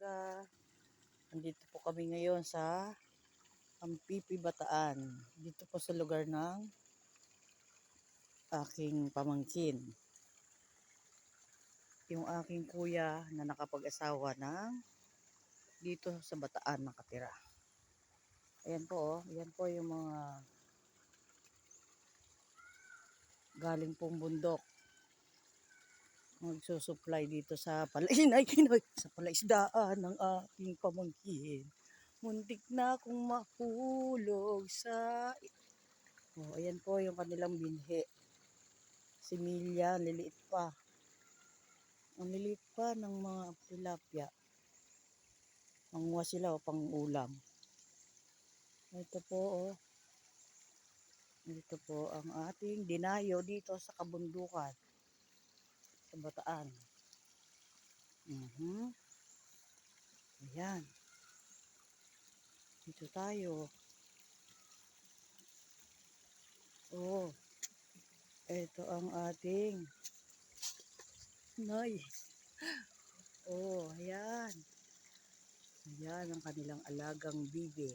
umaga. Nandito po kami ngayon sa Ampipi, Bataan. Dito po sa lugar ng aking pamangkin. Yung aking kuya na nakapag-asawa ng dito sa Bataan nakatira. Ayan po, ayan po yung mga galing pong bundok. Magsusupply dito sa sa palaisdaan ng aking pamangkin. Muntik na akong mahulog sa... Oh, ayan po yung kanilang binhi. Similya, liliit pa. Ang liliit pa ng mga tilapia. Manguha sila o pang ulam. Ito po oh. Ito po ang ating dinayo dito sa kabundukan. Sa Bataan. Ayan. Dito tayo. Oh. Ito ang ating Oh, ayan. Ayan ang kanilang alagang bibe.